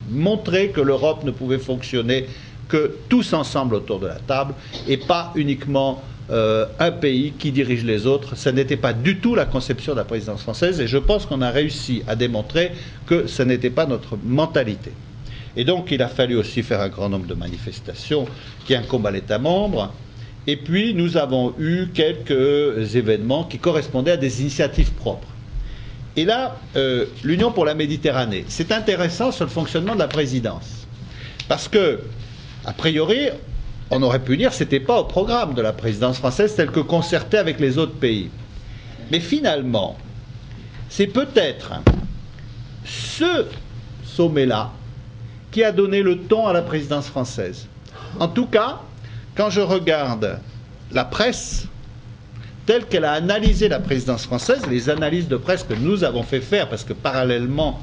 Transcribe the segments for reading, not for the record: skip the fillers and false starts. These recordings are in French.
montrer que l'Europe ne pouvait fonctionner que tous ensemble autour de la table et pas uniquement un pays qui dirige les autres. Ce n'était pas du tout la conception de la présidence française et je pense qu'on a réussi à démontrer que ce n'était pas notre mentalité. Et donc il a fallu aussi faire un grand nombre de manifestations qui incombent à l'État membre. Et puis nous avons eu quelques événements qui correspondaient à des initiatives propres. Et là, l'Union pour la Méditerranée, c'est intéressant sur le fonctionnement de la présidence. Parce que, a priori, on aurait pu dire que ce n'était pas au programme de la présidence française tel que concerté avec les autres pays. Mais finalement, c'est peut-être ce sommet-là qui a donné le ton à la présidence française. En tout cas, quand je regarde la presse telle qu'elle a analysé la présidence française, les analyses de presse que nous avons fait faire, parce que parallèlement,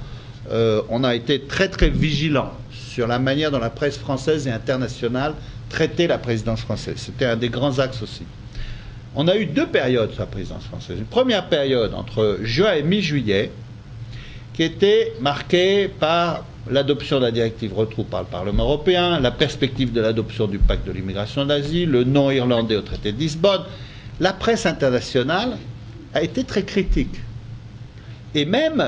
on a été très très vigilants sur la manière dont la presse française et internationale traitait la présidence française. C'était un des grands axes aussi. On a eu deux périodes sur la présidence française. Une première période entre juin et mi-juillet, qui était marquée par l'adoption de la directive retour par le Parlement européen, la perspective de l'adoption du pacte de l'immigration et de l'asile, le non irlandais au traité de Lisbonne. La presse internationale a été très critique. Et même,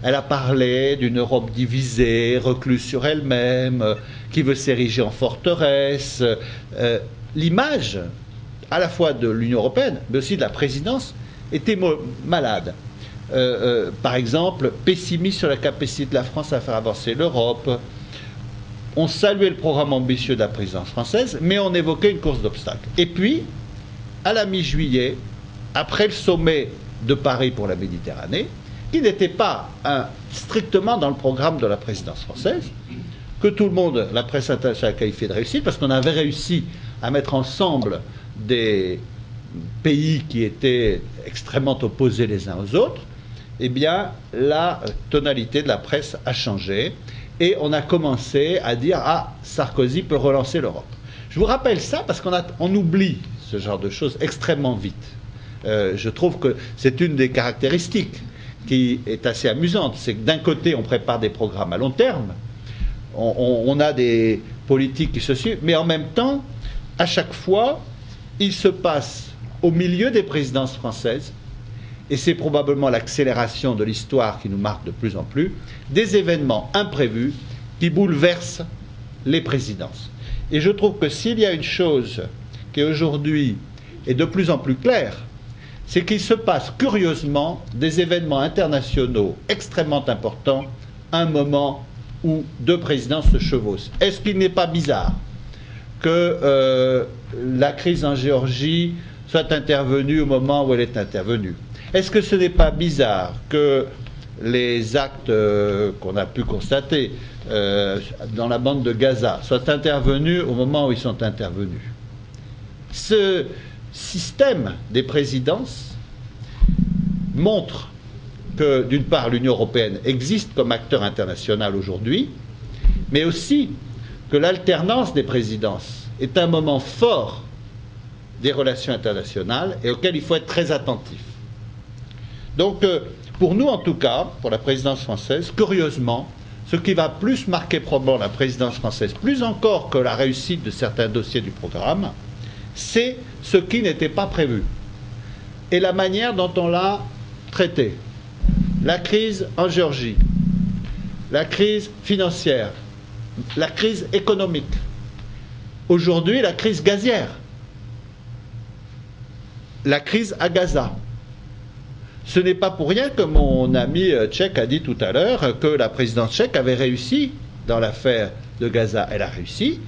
elle a parlé d'une Europe divisée, recluse sur elle-même, qui veut s'ériger en forteresse. L'image, à la fois de l'Union européenne, mais aussi de la présidence, était malade. Par exemple, pessimiste sur la capacité de la France à faire avancer l'Europe. On saluait le programme ambitieux de la présidence française, mais on évoquait une course d'obstacles. Et puis, à la mi-juillet, après le sommet de Paris pour la Méditerranée, qui n'était pas strictement dans le programme de la présidence française, que tout le monde, la presse internationale, a qualifié de réussite, parce qu'on avait réussi à mettre ensemble des pays qui étaient extrêmement opposés les uns aux autres, eh bien, la tonalité de la presse a changé et on a commencé à dire « Ah, Sarkozy peut relancer l'Europe ». Je vous rappelle ça parce qu'on oublie ce genre de choses extrêmement vite. Je trouve que c'est une des caractéristiques qui est assez amusante. C'est que d'un côté, on prépare des programmes à long terme, on a des politiques qui se suivent, mais en même temps, à chaque fois, il se passe au milieu des présidences françaises, et c'est probablement l'accélération de l'histoire qui nous marque de plus en plus, des événements imprévus qui bouleversent les présidences. Et je trouve que s'il y a une chose qui aujourd'hui est de plus en plus claire, c'est qu'il se passe curieusement des événements internationaux extrêmement importants à un moment où deux présidences se chevauchent. Est-ce qu'il n'est pas bizarre que la crise en Géorgie soit intervenue au moment où elle est intervenue? Est-ce que ce n'est pas bizarre que les actes qu'on a pu constater dans la bande de Gaza soient intervenus au moment où ils sont intervenus? Ce système des présidences montre que, d'une part, l'Union européenne existe comme acteur international aujourd'hui, mais aussi que l'alternance des présidences est un moment fort des relations internationales et auquel il faut être très attentif. Donc, pour nous en tout cas, pour la présidence française, curieusement, ce qui va plus marquer probablement la présidence française, plus encore que la réussite de certains dossiers du programme, c'est ce qui n'était pas prévu et la manière dont on l'a traité. La crise en Géorgie, la crise financière, la crise économique, aujourd'hui la crise gazière, la crise à Gaza. Ce n'est pas pour rien que mon ami tchèque a dit tout à l'heure que la présidence tchèque avait réussi dans l'affaire de Gaza. Elle a réussi.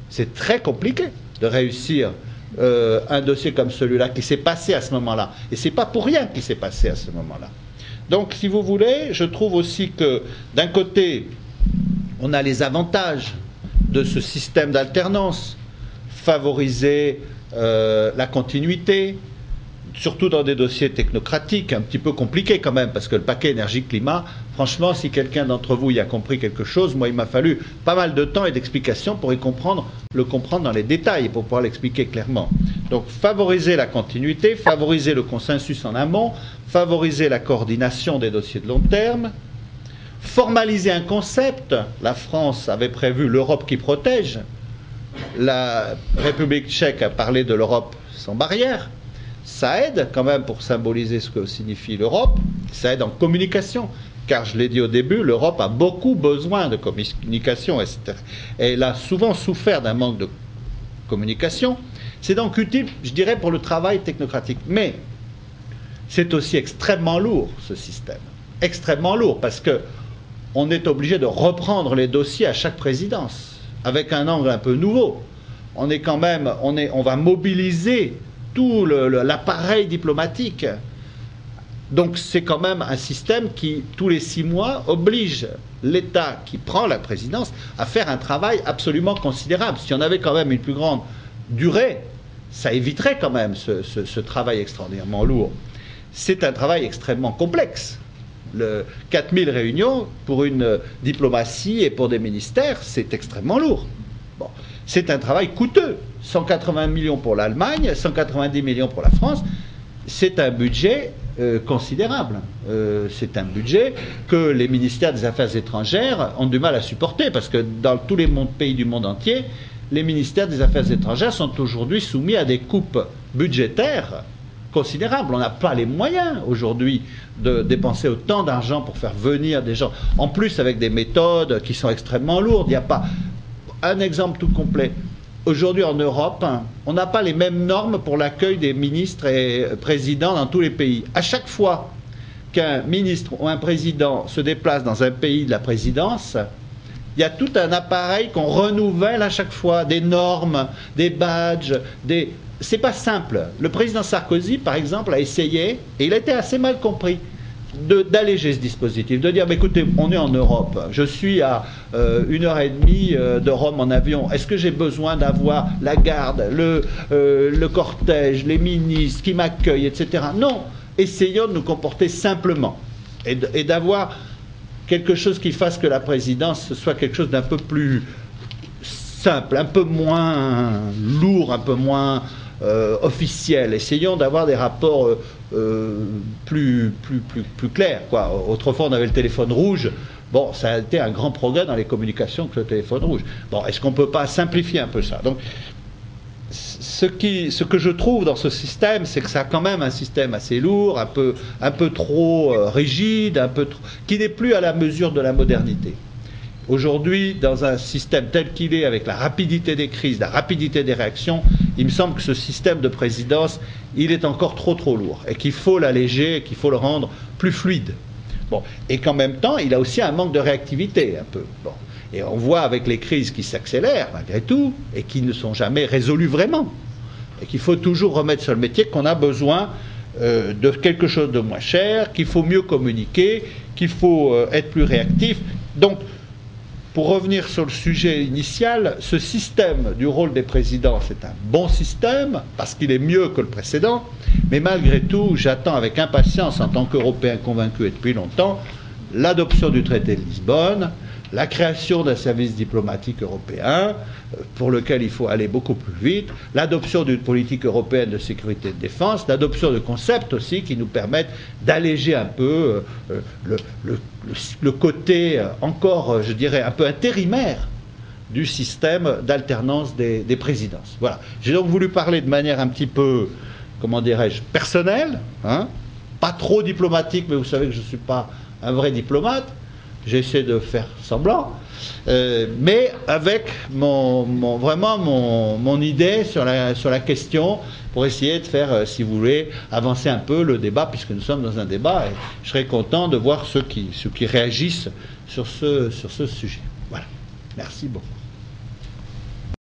C'est très compliqué de réussir un dossier comme celui-là qui s'est passé à ce moment-là. Et ce n'est pas pour rien qu'il s'est passé à ce moment-là. Donc, si vous voulez, je trouve aussi que, d'un côté, on a les avantages de ce système d'alternance, favoriser la continuité, surtout dans des dossiers technocratiques, un petit peu compliqués quand même, parce que le paquet énergie-climat, franchement, si quelqu'un d'entre vous y a compris quelque chose, moi, il m'a fallu pas mal de temps et d'explications pour le comprendre dans les détails, pour pouvoir l'expliquer clairement. Donc, favoriser la continuité, favoriser le consensus en amont, favoriser la coordination des dossiers de long terme, formaliser un concept. La France avait prévu l'Europe qui protège. La République tchèque a parlé de l'Europe sans barrière. Ça aide quand même pour symboliser ce que signifie l'Europe. Ça aide en communication. Car je l'ai dit au début, l'Europe a beaucoup besoin de communication. Et elle a souvent souffert d'un manque de communication. C'est donc utile, je dirais, pour le travail technocratique. Mais c'est aussi extrêmement lourd, ce système. Extrêmement lourd, parce qu'on est obligé de reprendre les dossiers à chaque présidence, avec un angle un peu nouveau. On va mobiliser tout l'appareil diplomatique. Donc c'est quand même un système qui, tous les 6 mois, oblige l'État qui prend la présidence à faire un travail absolument considérable. Si on avait quand même une plus grande durée, ça éviterait quand même ce travail extraordinairement lourd. C'est un travail extrêmement complexe. 4000 réunions pour une diplomatie et pour des ministères, c'est extrêmement lourd. Bon. C'est un travail coûteux. 180 millions pour l'Allemagne, 190 millions pour la France. C'est un budget considérable. C'est un budget que les ministères des Affaires étrangères ont du mal à supporter, parce que dans tous les pays du monde entier, les ministères des Affaires étrangères sont aujourd'hui soumis à des coupes budgétaires considérables. On n'a pas les moyens aujourd'hui de dépenser autant d'argent pour faire venir des gens. En plus, avec des méthodes qui sont extrêmement lourdes. Il n'y a pas... Un exemple tout complet. Aujourd'hui en Europe, on n'a pas les mêmes normes pour l'accueil des ministres et présidents dans tous les pays. À chaque fois qu'un ministre ou un président se déplace dans un pays de la présidence, il y a tout un appareil qu'on renouvelle à chaque fois, des normes, des badges, C'est pas simple. Le président Sarkozy, par exemple, a essayé, et il a été assez mal compris, d'alléger ce dispositif, de dire, bah, écoutez, on est en Europe, je suis à 1h30 de Rome en avion, est-ce que j'ai besoin d'avoir la garde, le cortège, les ministres qui m'accueillent, etc. Non, essayons de nous comporter simplement et d'avoir quelque chose qui fasse que la présidence soit quelque chose d'un peu plus simple, un peu moins lourd, un peu moins officiel. Essayons d'avoir des rapports plus clairs, quoi. Autrefois, on avait le téléphone rouge. Bon, ça a été un grand progrès dans les communications que le téléphone rouge. Bon, est-ce qu'on ne peut pas simplifier un peu ça? Donc, ce que je trouve dans ce système, c'est que ça a quand même un système assez lourd, un peu trop rigide, qui n'est plus à la mesure de la modernité. Aujourd'hui, dans un système tel qu'il est, avec la rapidité des crises, la rapidité des réactions, il me semble que ce système de présidence, il est encore trop lourd, et qu'il faut l'alléger, qu'il faut le rendre plus fluide. Bon. Et qu'en même temps, il a aussi un manque de réactivité, un peu. Bon. Et on voit avec les crises qui s'accélèrent, malgré tout, et qui ne sont jamais résolues vraiment, et qu'il faut toujours remettre sur le métier, qu'on a besoin de quelque chose de moins cher, qu'il faut mieux communiquer, qu'il faut être plus réactif. Donc, pour revenir sur le sujet initial, ce système du rôle des présidents, c'est un bon système, parce qu'il est mieux que le précédent, mais malgré tout, j'attends avec impatience, en tant qu'Européen convaincu et depuis longtemps, l'adoption du traité de Lisbonne, la création d'un service diplomatique européen, pour lequel il faut aller beaucoup plus vite, l'adoption d'une politique européenne de sécurité et de défense, l'adoption de concepts aussi qui nous permettent d'alléger un peu le côté encore, je dirais, un peu intérimaire du système d'alternance des présidences. Voilà. J'ai donc voulu parler de manière un petit peu, comment dirais-je, personnelle, hein, pas trop diplomatique, mais vous savez que je ne suis pas un vrai diplomate. J'essaie de faire semblant, mais avec vraiment mon idée sur la question, pour essayer de faire, si vous voulez, avancer un peu le débat, puisque nous sommes dans un débat, et je serais content de voir ceux qui réagissent sur ce sujet. Voilà. Merci beaucoup.